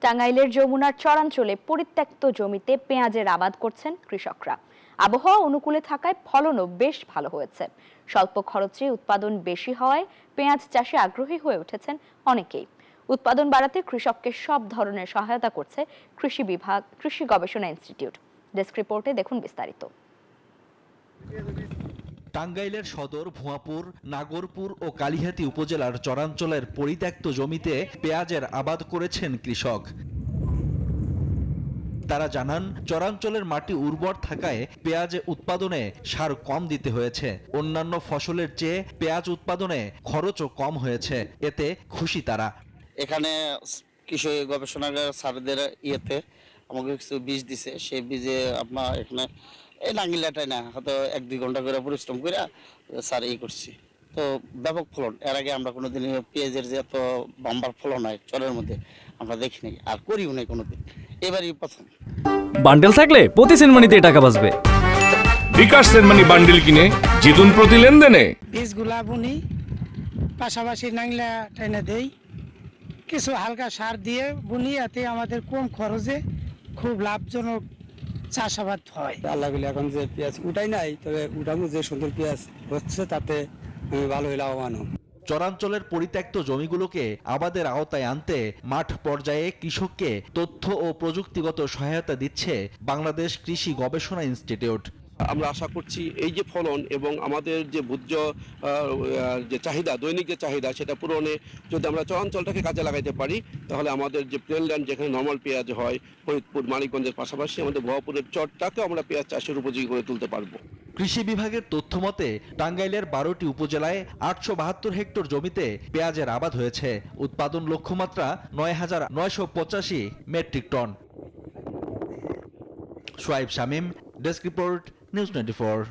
টাঙ্গাইলের যমুনার চরাঞ্চলে পরিত্যক্ত জমিতে পেঁয়াজের আবাদ করছেন কৃষকরা। আবহাওয়া অনুকূলে থাকায় ফলনও বেশ ভালো হয়েছে। স্বল্প খরচে উৎপাদন বেশি হওয়ায় পেঁয়াজ চাষে আগ্রহী হয়ে উঠেছেন অনেকেই। উৎপাদন বাড়াতে কৃষককে সব ধরনের সহায়তা করছে কৃষি বিভাগ, কৃষি গবেষণা ইনস্টিটিউট। ডেস্ক রিপোর্টে দেখুন বিস্তারিত। টাঙ্গাইলের সদর, ভুয়াপুর, নাগরপুর ও কালিহাতী উপজেলার চরাঞ্চলের পরিত্যক্ত জমিতে পেঁয়াজের আবাদ করেছেন কৃষক। তারা জানান, চরাঞ্চলের মাটি উর্বর থাকায় পেঁয়াজ উৎপাদনে সার কম দিতে হয়েছে। অন্যান্য ফসলের চেয়ে পেঁয়াজ উৎপাদনে খরচও কম হয়েছে, এতে খুশি তারা। এখানে কৃষি গবেষণাগার স্যারদের ইয়েতে আমাকে কিছু বীজ দিছে, সেই বীজে আপনার এখানে এই নাঙ্গিলাটাই না হয়তো 1-2 ঘন্টা করে পরিশ্রম করে স্যার করছি, তো ব্যাপক ফলন। এর আগে আমরা কোনোদিন পেঁয়াজের যে এত বাম্বার ফলন হয় চরের মধ্যে আমরা দেখিনি, আর করিও নাই কোনোদিন, এবারই প্রথম। বান্ডেল থাকলে প্রতি সেনমানিতে টাকা বাঁচবে। বিকাশ সেনমানি বান্ডেল কিনে জিতুন প্রতি লেনদেনে। বীজগুলা বুনি, পাশাপাশি নাংলা টাইনা দেই, কিছু হালকা সার দিয়ে বুনি, এতে আমাদের কম খরচে খুব লাভজনক চাষাবাদ হয়। আল্লাহ বলে এখন যে পেঁয়াজ উঠাই নাই, তবে উঠানো যে সুন্দর পেঁয়াজ হচ্ছে তাতে আমি ভালো লাভবান। চরাঞ্চলের পরিত্যক্ত জমিগুলোকে আবাদের আওতায় আনতে মাঠ পর্যায়ে কৃষককে তথ্য ও প্রযুক্তিগত সহায়তা দিচ্ছে বাংলাদেশ কৃষি গবেষণা ইনস্টিটিউট। আমরা আশা করছি এই যে ফলন এবং আমাদের যে ভোজ্য যে চাহিদা, দৈনিক যে চাহিদা, সেটা পূরণে যদি আমরা চরাঞ্চলটাকে কাজে লাগাইতে পারি, তাহলে আমাদের যে প্লেনল্যান্ড যেখানে নর্মাল পেঁয়াজ হয়, ফরিদপুর, মানিকগঞ্জের পাশাপাশি আমাদের ভুয়াপুরের চরটাকে আমরা পেঁয়াজ চাষের উপযোগী করে তুলতে পারবো। কৃষি বিভাগের তথ্য মতে টাঙ্গাইলের 12টি উপজেলায় 872 হেক্টর জমিতে পেঁয়াজের আবাদ হয়েছে। উৎপাদন লক্ষ্যমাত্রা 9,985 metric ton. Shoaib Shamim, desk report, news 24।